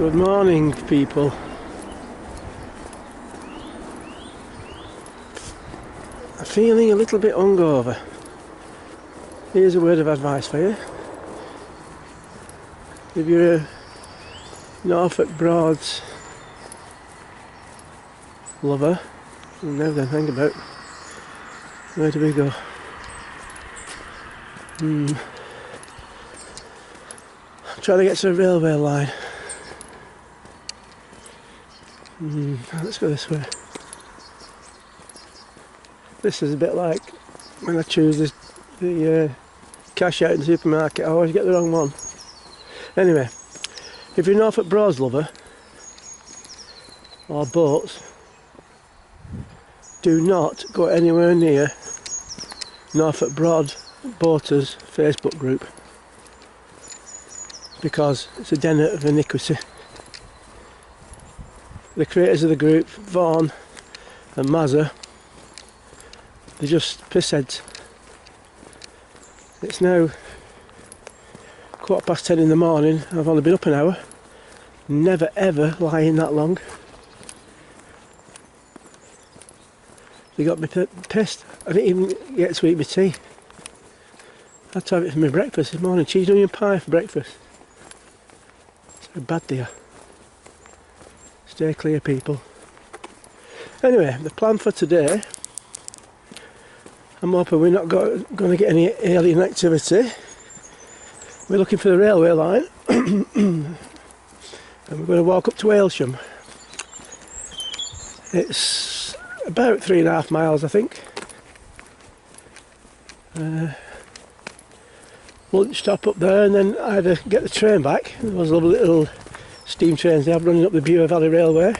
Good morning, people. I'm feeling a little bit hungover. Here's a word of advice for you. If you're a Norfolk Broads lover, now then, hang about. Where do we go? I'm trying to get to the railway line. Let's go this way. This is a bit like when I choose the cash out in the supermarket. I always get the wrong one. Anyway, if you're a Norfolk Broads lover or boats, do not go anywhere near Norfolk Broad Boaters Facebook group, because it's a den of iniquity. The creators of the group, Vaughan and Mazza, they're just pissheads. It's now 10:15 in the morning. I've only been up an hour. Never ever lying that long. They got me pissed. I didn't even get to eat my tea. I had to have it for my breakfast this morning. Cheese and onion pie for breakfast. It's how bad they are. Stay clear, people. Anyway, the plan for today, I'm hoping we're not going to get any alien activity. We're looking for the railway line and we're going to walk up to Aylsham. It's about 3.5 miles, I think. Lunch stop up there and then either get the train back. Those lovely little steam trains they have running up the Bure Valley Railway,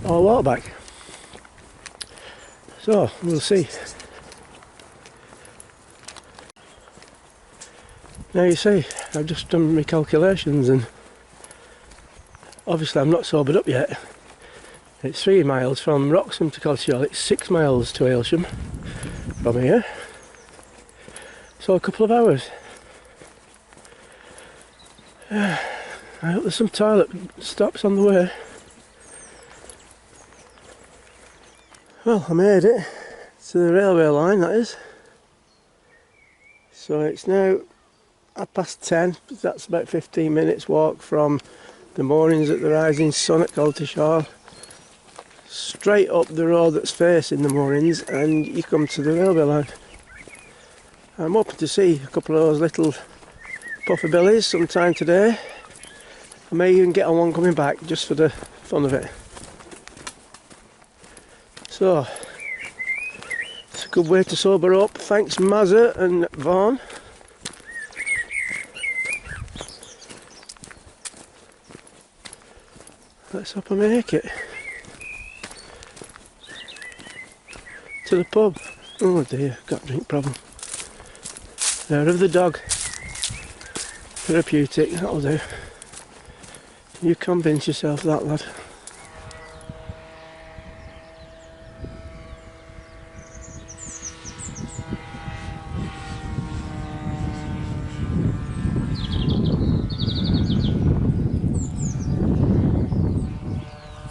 or walk back. So we'll see. Now you see, I've just done my calculations and obviously I'm not sobered up yet. It's 3 miles from Wroxham to Coltishall. It's 6 miles to Aylsham from here. So a couple of hours. I hope there's some toilet stops on the way. Well, I made it to the railway line, that is. So it's now 10:30. That's about 15 minutes walk from the moorings at the Rising Sun at Coltishall. Straight up the road that's facing the moorings and you come to the railway line. I'm hoping to see a couple of those little pufferbillies sometime today. I may even get on one coming back just for the fun of it. So, it's a good way to sober up. Thanks Mazza and Vaughan. Let's hope I make it to the pub. Oh dear, got a drink problem. Hair of the dog. Therapeutic, that'll do. You convince yourself that, lad.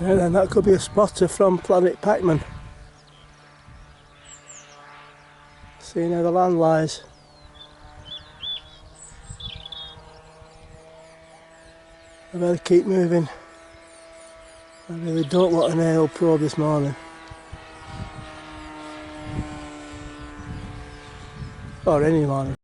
Yeah, then that could be a spotter from Planet Pac-Man. Seeing how the land lies. I better keep moving. I really don't want an AO probe this morning. Or any morning.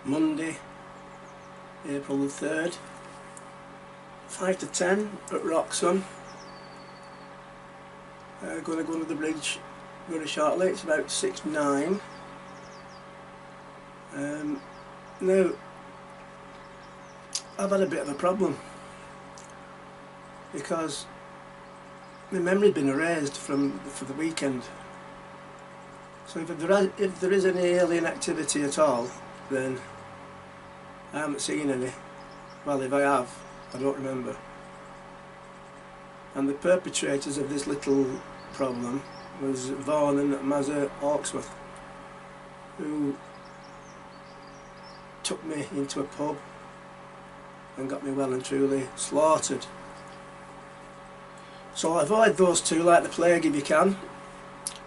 Monday, April the 3rd, 5 to 10 at Wroxham. Going to go under the bridge very shortly. It's about 6:09. Now, I've had a bit of a problem because my memory's been erased for the weekend. So if there is any alien activity at all, then I haven't seen any. Well, if I have, I don't remember. And the perpetrators of this little problem was Vaughan and Mazza Hawksworth, who took me into a pub and got me well and truly slaughtered. So avoid those two like the plague if you can.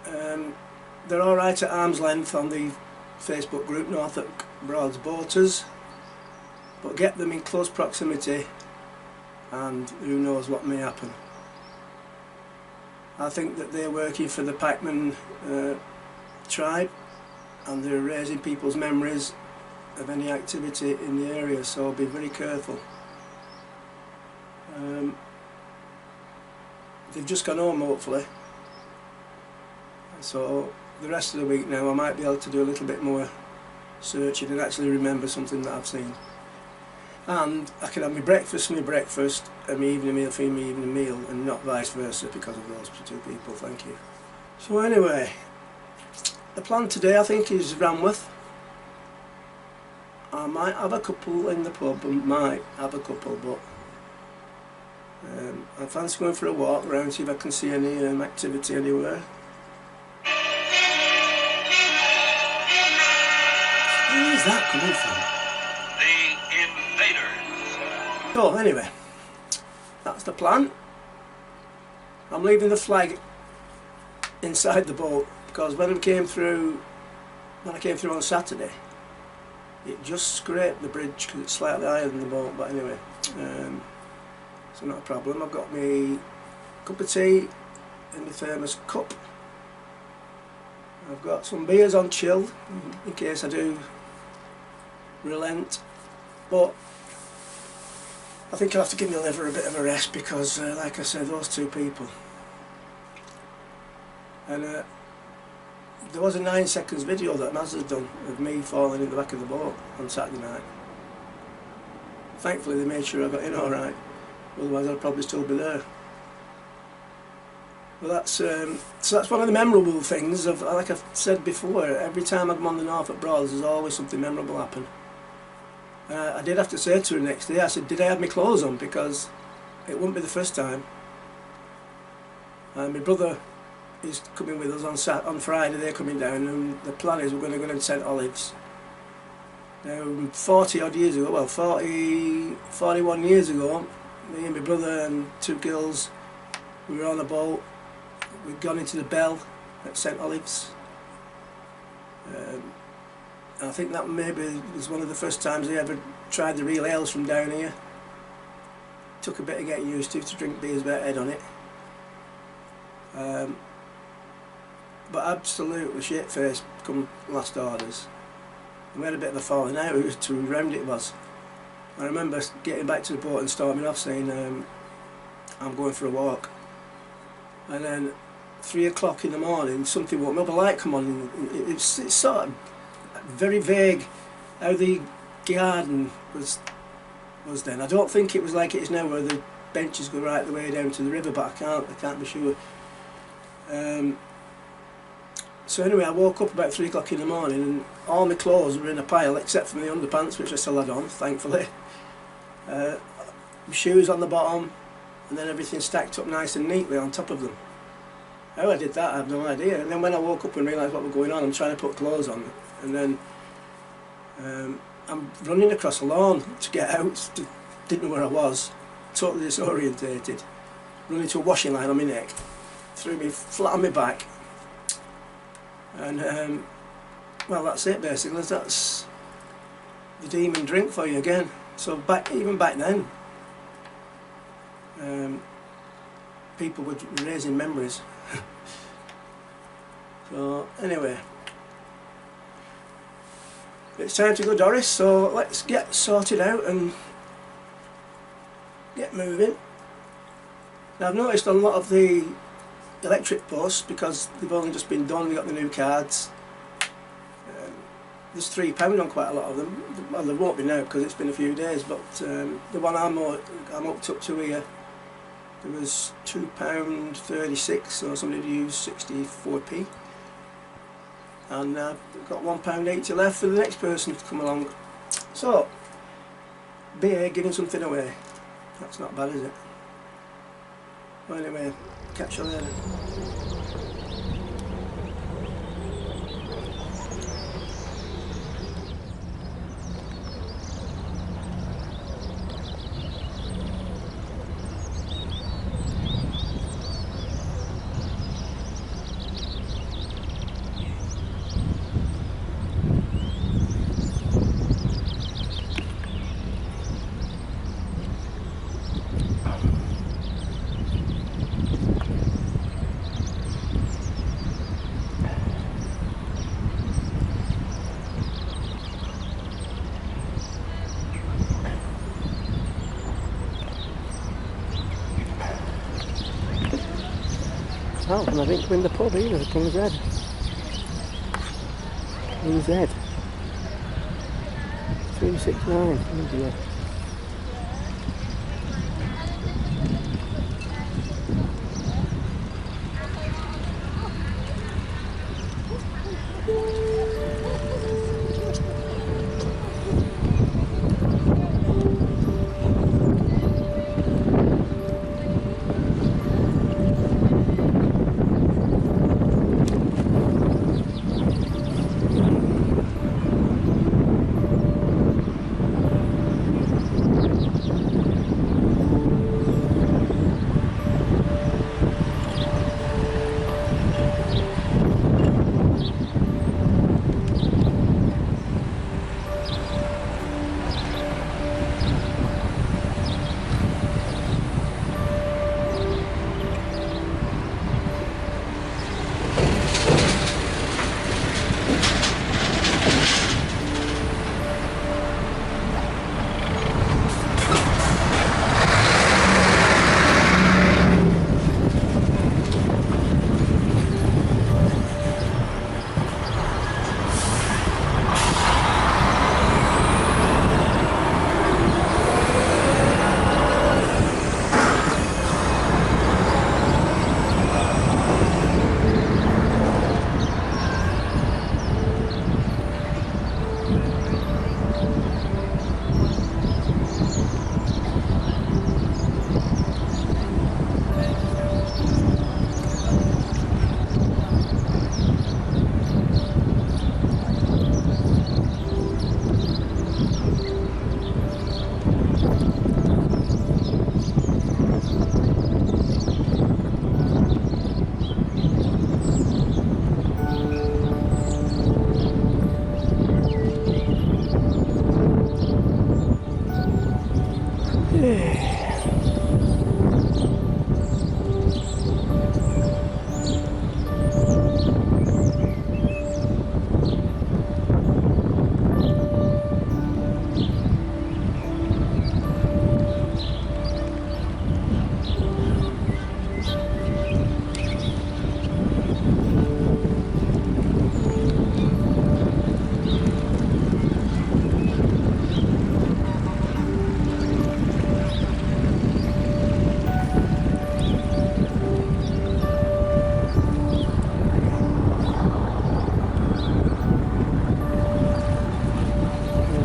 They're alright at arm's length on the Facebook group Norfolk Broads Boaters, but get them in close proximity and who knows what may happen. I think that they're working for the Pikeman tribe and they're raising people's memories of any activity in the area, so be very careful. They've just gone home hopefully, so the rest of the week now I might be able to do a little bit more searching and actually remember something that I've seen. And I can have my breakfast and my evening meal for my evening meal, and not vice versa because of those two people, thank you. So anyway, the plan today I think is Ranworth. I might have a couple in the pub, but I fancy going for a walk around, see if I can see any activity anywhere. Where is that coming from? The invaders. So anyway, that's the plan. I'm leaving the flag inside the boat because when I came through on Saturday, it just scraped the bridge because it's slightly higher than the boat. But anyway, so not a problem. I've got my cup of tea in the thermos cup. I've got some beers on chill in case I do relent, but I think I'll have to give my liver a bit of a rest because like I said, those two people. And there was a 9 seconds video that Mazza's done of me falling in the back of the boat on Saturday night. Thankfully they made sure I got in alright, otherwise I'd probably still be there. Well, so that's one of the memorable things of, like I've said before, every time I come on the Norfolk Broads there's always something memorable happen. I did have to say to her the next day, I said, did I have my clothes on, because it wouldn't be the first time. My brother is coming with us on Friday, they're coming down, and the plan is we're going to go down to St Olives. Now 40 odd years ago, well 41 years ago, me and my brother and two girls, we were on a boat. We'd gone into the Bell at St Olives. I think that maybe was one of the first times they ever tried the real ales from down here. Took a bit of getting used to drink beers with a head on it. But absolutely shit-faced come last orders. We had a bit of a falling out as to who round it was. I remember getting back to the boat and storming off saying, I'm going for a walk. And then 3 o'clock in the morning something woke me up, a light come on, and it's sort of very vague how the garden was then. I don't think it was like it is now where the benches go right the way down to the river, but I can't be sure. So anyway, I woke up about 3 o'clock in the morning and all my clothes were in a pile except for my underpants, which I still had on, thankfully. My shoes on the bottom, and then everything stacked up nice and neatly on top of them. How I did that, I have no idea. And then when I woke up and realised what was going on, I'm trying to put clothes on, and then I'm running across a lawn to get out, didn't know where I was, totally disorientated, running to a washing line on my neck, threw me flat on my back, and well, that's it basically. That's the demon drink for you again. So even back then, people were raising memories. So anyway, It's time to go, Doris, so let's get sorted out and get moving. Now I've noticed on a lot of the electric posts, because they've only just been done, we got the new cards, there's £3 on quite a lot of them. Well, there won't be now because it's been a few days, but the one I'm hooked up to here, there was £2.36, so somebody to use 64p, and I've got £1.80 left for the next person to come along. So, beer giving something away, that's not bad, is it? Well, anyway, catch you later. Oh, and I didn't come in the pub either, come in Z. In Z. 369, oh dear.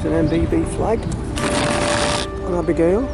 An MBB flag on Abigail.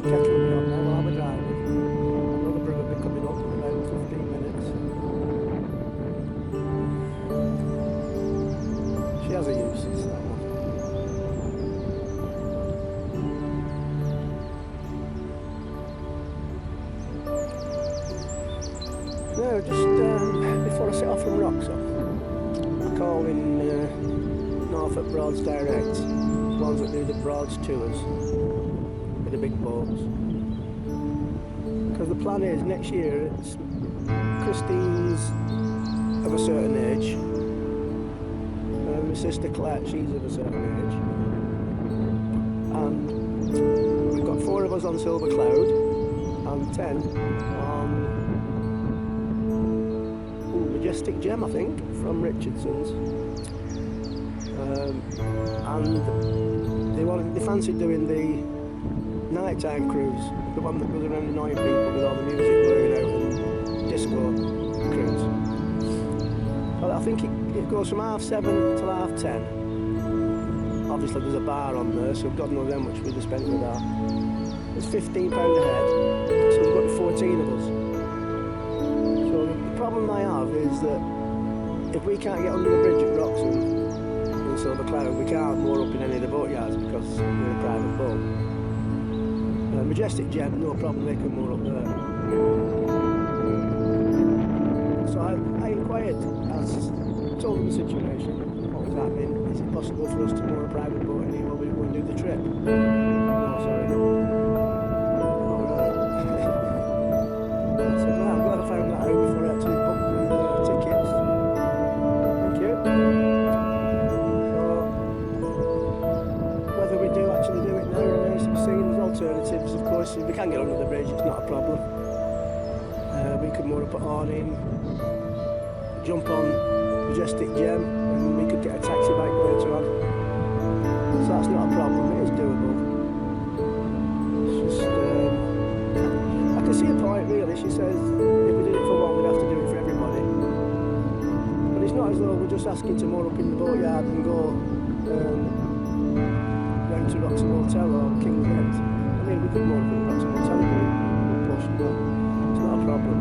kettle will be on now while we're driving. Another brew will be coming up in about 15 minutes. She has a uses, that one. Now, just before I set off from Wroxham, I call in Norfolk Broads Direct, the ones that do the Broads tours with the big boats. Because the plan is next year, Christine's of a certain age, my sister Claire, she's of a certain age, and we've got 4 of us on Silver Cloud and 10 on Majestic Gem, I think, from Richardson's. And they fancied doing the nighttime cruise, the one that goes around annoying people with all the music blowing out and disco cruise. Well, I think it goes from 7:30 till 10:30. Obviously there's a bar on there, so God knows how much we'd have spent with that. It's £15 a head, so we've got 14 of us. So the problem I have is that if we can't get under the bridge at Wroxham in Silver Cloud, we can't moor up in any of the boatyards because we're a private boat. Majestic Gem, no problem, they can moor up there. So I inquired, told them the situation, what was happening. Is it possible for us to moor a private boat anywhere we go and do the trip? No, sorry. Alright. I said, well, I'm glad I found that out before I actually booked the tickets. Thank you. So, whether we do actually do it now remains to be seen. There's alternatives, of course. If we can get under the bridge, it's not a problem. We could moor up at Awning, jump on Majestic Gem, and we could get a taxi back later on. So that's not a problem, it is doable. It's just, I can see a point really. She says if we did it for one, we'd have to do it for everybody. But it's not as though we're just asking to moor up in the boatyard and go round to Wroxham Hotel or King's Head. I mean, we could moor up in Wroxham Hotel if we push, but it's not a problem.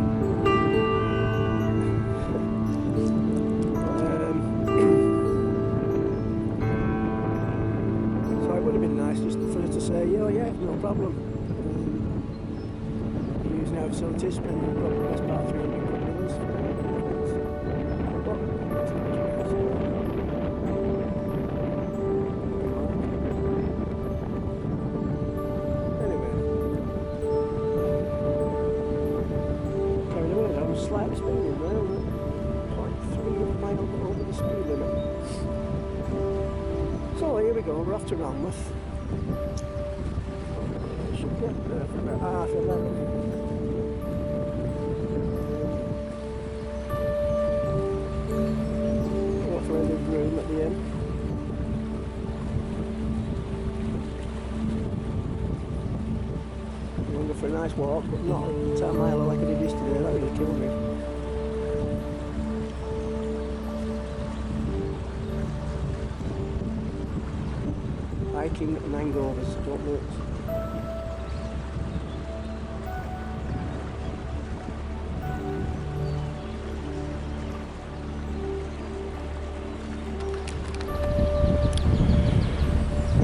Just for her to say, yeah, no problem. Using our facilities, spending probably the best part of 300 quid with us. Anyway, carried away now, I'm slightly speeding now, 0.3 mile over the speed limit. So here we go, we're off to Ranworth. Should get there for about 11:30. Hopefully there's room at the end. I'm going to go for a nice walk, but not 10 mile like I did yesterday, that really killed me. Hiking and hangovers, don't mix.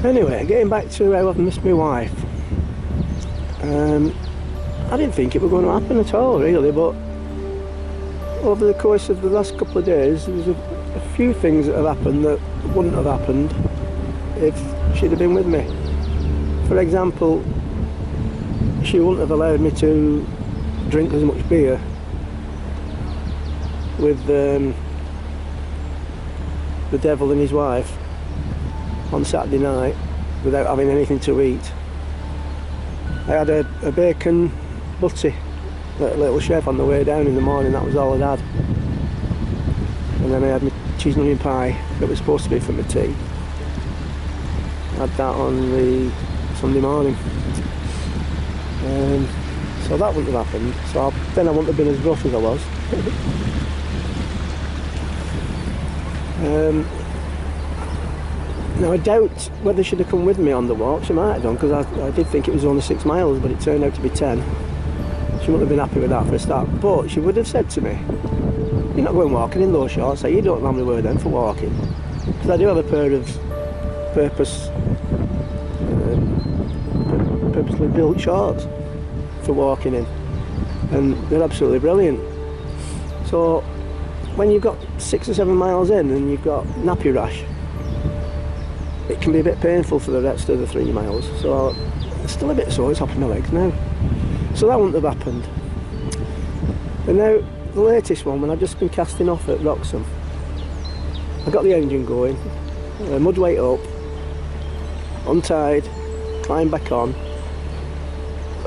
Anyway, getting back to how I've missed my wife. I didn't think it was going to happen at all, really, but over the course of the last couple of days, there's a few things that have happened that wouldn't have happened if she'd have been with me. For example, she wouldn't have allowed me to drink as much beer with the devil and his wife on Saturday night without having anything to eat. I had a bacon butty at Little Chef on the way down in the morning, that was all I'd had. And then I had my cheese and onion pie that was supposed to be for my tea. I had that on the Sunday morning. So that wouldn't have happened. So then I wouldn't have been as rough as I was. Now I doubt whether she'd have come with me on the walk. She might have done, because I did think it was only 6 miles, but it turned out to be 10. She wouldn't have been happy with that for a start, but she would have said to me, "You're not going walking in those shorts, so you don't normally wear them for walking." Because I do have a pair of purposely built shorts for walking in, and they're absolutely brilliant. So when you've got 6 or 7 miles in and you've got nappy rash, it can be a bit painful for the rest of the 3 miles. So it's still a bit sore, it's up in my legs now. So that wouldn't have happened. And now the latest one, when I've just been casting off at Wroxham, I got the engine going, mud weight up, untied, climbed back on,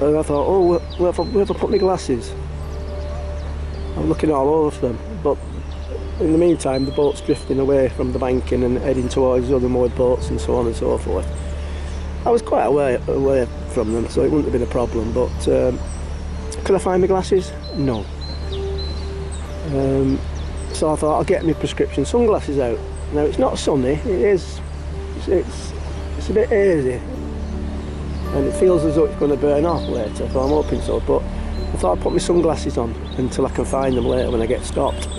and I thought, oh, where have I put my glasses? I'm looking all over for them, but in the meantime the boat's drifting away from the banking and heading towards other moored boats and so on and so forth. I was quite away from them, so it wouldn't have been a problem, but could I find my glasses? No. So I thought I'll get my prescription sunglasses out. Now it's not sunny, it's a bit hazy, and it feels as though it's going to burn off later, so I'm hoping so, but I thought I'd put my sunglasses on until I can find them later when I get stopped.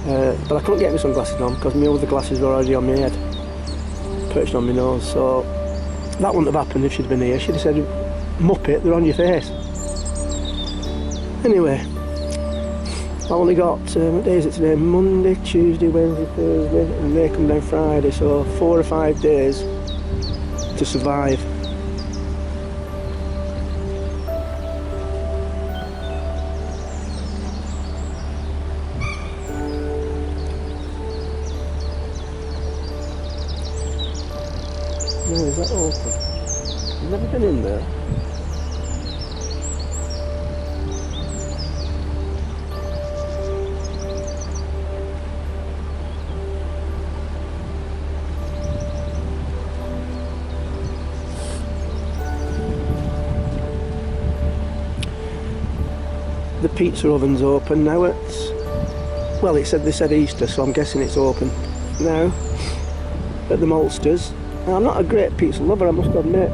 But I couldn't get my sunglasses on because my other glasses were already on my head, perched on my nose, so that wouldn't have happened if she'd been here. She'd have said, "Muppet, they're on your face." Anyway, I've only got, what day is it today? Monday, Tuesday, Wednesday, Thursday, and they come down Friday, so 4 or 5 days to survive. No, is that open? I've never been in there. The pizza oven's open now. Well, they said Easter, so I'm guessing it's open now at the Maltsters. Now, I'm not a great pizza lover, I must admit,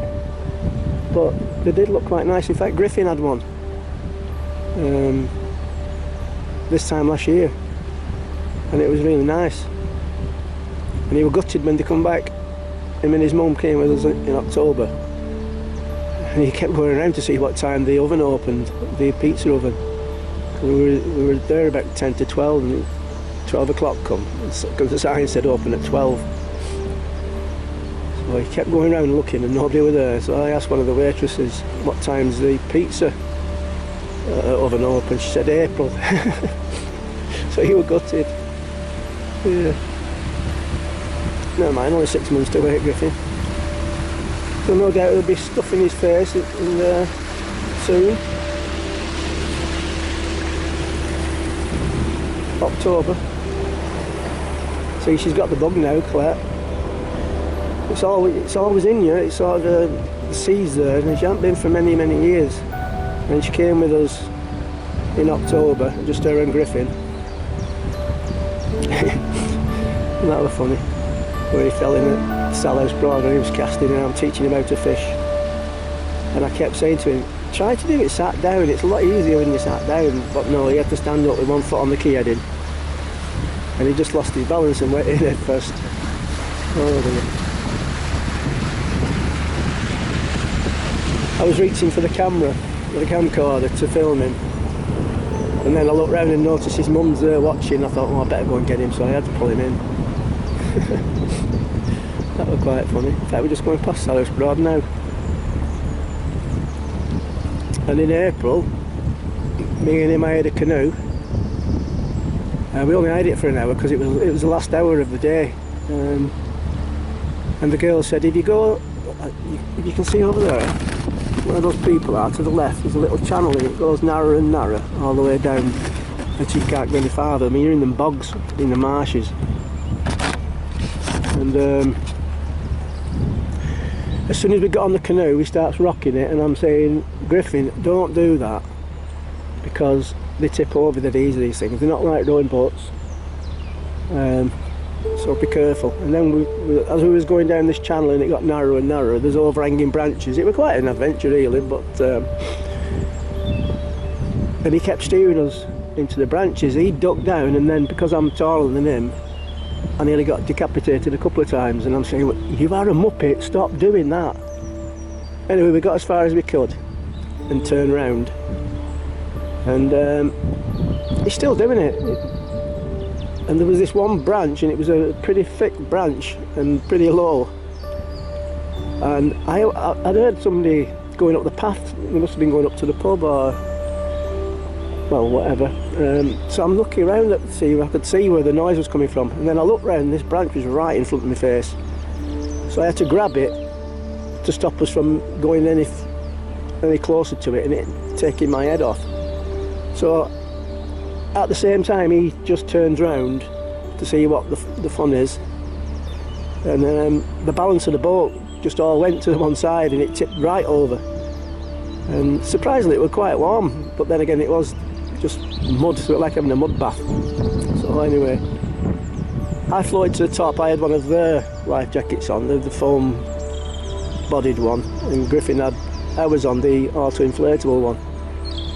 but they did look quite nice. In fact, Griffin had one this time last year, and it was really nice. And he was gutted when they come back. Him and his mum came with us in October, and he kept going around to see what time the oven opened, the pizza oven. We were there about 10 to 12, and 12 o'clock come, because the sign said open at 12. So he kept going around looking and nobody was there, so I asked one of the waitresses what time's the pizza oven open. She said April. So he was gutted. Yeah. Never mind, only 6 months to wait, Griffin. So no doubt there'll be stuff in his face soon. October. See, she's got the bug now, Claire. It's always in you. It's sort of the seeds there, and she hasn't been for many years. And she came with us in October, just her and Griffin. That was funny. Where he fell in at Salhouse Broad and he was casting, and I'm teaching him how to fish. And I kept saying to him, try to do it sat down, it's a lot easier when you sat down. But no, he had to stand up with one foot on the quay heading. And he just lost his balance and went in head first. Oh dear. I was reaching for the camera, the camcorder, to film him. And then I looked round and noticed his mum's there watching. I thought, oh, I better go and get him, so I had to pull him in. That was quite funny. In fact, we're just going past Salhouse Broad now. And in April, me and him hired a canoe. We only hired it for an hour because it was the last hour of the day. And the girl said, if you can see over there, where those people are to the left, there's a little channel and it goes narrower and narrower all the way down until you can't go any farther. I mean, you're in the bogs, in the marshes. And as soon as we got on the canoe, he starts rocking it, and I'm saying, Griffin, don't do that, because they tip over dead easy, these things. They're not like rowing boats. so be careful. And then as we was going down this channel and it got narrower and narrower, there's overhanging branches. It was quite an adventure really, but and he kept steering us into the branches. He ducked down, and then because I'm taller than him, I nearly got decapitated a couple of times, and I'm saying, "You are a muppet, stop doing that." Anyway, we got as far as we could and turned round, and he's still doing it. And there was this one branch, and it was a pretty thick branch and pretty low, and I'd heard somebody going up the path. They must have been going up to the pub or well, whatever. So I'm looking around to see if I could see where the noise was coming from, and then I looked round and this branch was right in front of my face, so I had to grab it to stop us from going any closer to it and it taking my head off. So at the same time he just turns round to see what the fun is, and the balance of the boat just all went to one side and it tipped right over, and surprisingly it was quite warm, but then again it was just mud, so it was like having a mud bath. So anyway, I floated to the top. I had one of their life jackets on, the foam bodied one, and Griffin I was on the auto inflatable one,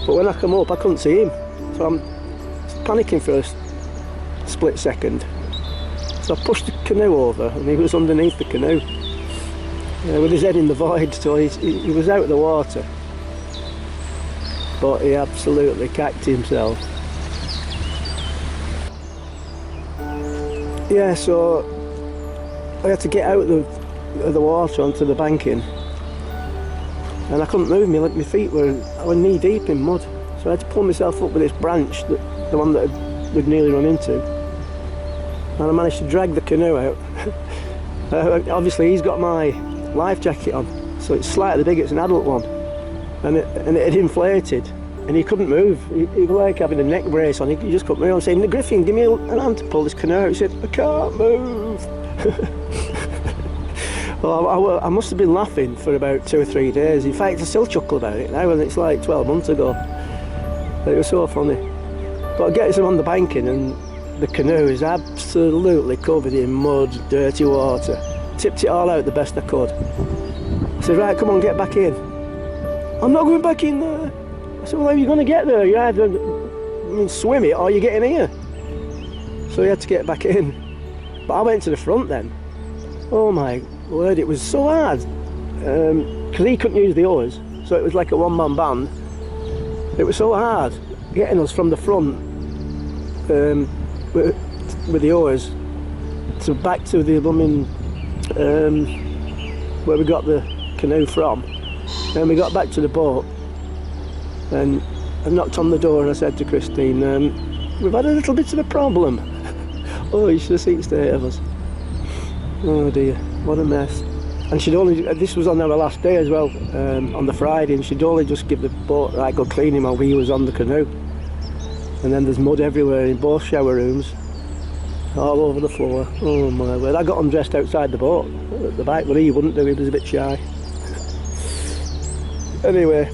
but when I come up I couldn't see him, so I'm panicking for a split second. So I pushed the canoe over and he was underneath the canoe with his head in the void, so he was out of the water, but he absolutely cacked himself. Yeah, so I had to get out of the water onto the banking, and I couldn't move. My feet were knee deep in mud, so I had to pull myself up with this branch, the one that we'd nearly run into, and I managed to drag the canoe out. Obviously he's got my life jacket on, so it's slightly big, it's an adult one, and it had inflated and he couldn't move. He was like having a neck brace on, he just couldn't move. I'm saying, "Griffin, give me a hand to pull this canoe out." He said, "I can't move." Well, I must have been laughing for about 2 or 3 days. In fact, I still chuckle about it now, and it's like 12 months ago. It was so funny. But I get him on the banking and the canoe is absolutely covered in mud, dirty water. Tipped it all out the best I could. I said, "Right, come on, get back in." "I'm not going back in there." I said, "Well, how are you going to get there? You either swim it or you get in here." So he had to get back in. But I went to the front then. Oh my word, it was so hard. Because he couldn't use the oars, so it was like a one-man band. It was so hard getting us from the front with the oars to back to the blooming where we got the canoe from. Then we got back to the boat and I knocked on the door and I said to Christine, "We've had a little bit of a problem." Oh, you should have seen the state of us. Oh dear, what a mess. And this was on our last day as well, on the Friday, and she'd only just give the boat right good cleaning while we was on the canoe. And then there's mud everywhere in both shower rooms, all over the floor. Oh my word, I got undressed outside the boat at the back, but he wouldn't do, he was a bit shy. Anyway.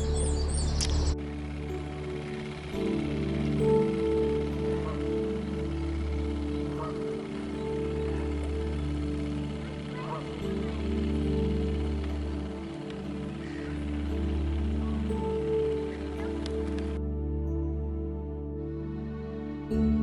Thank you.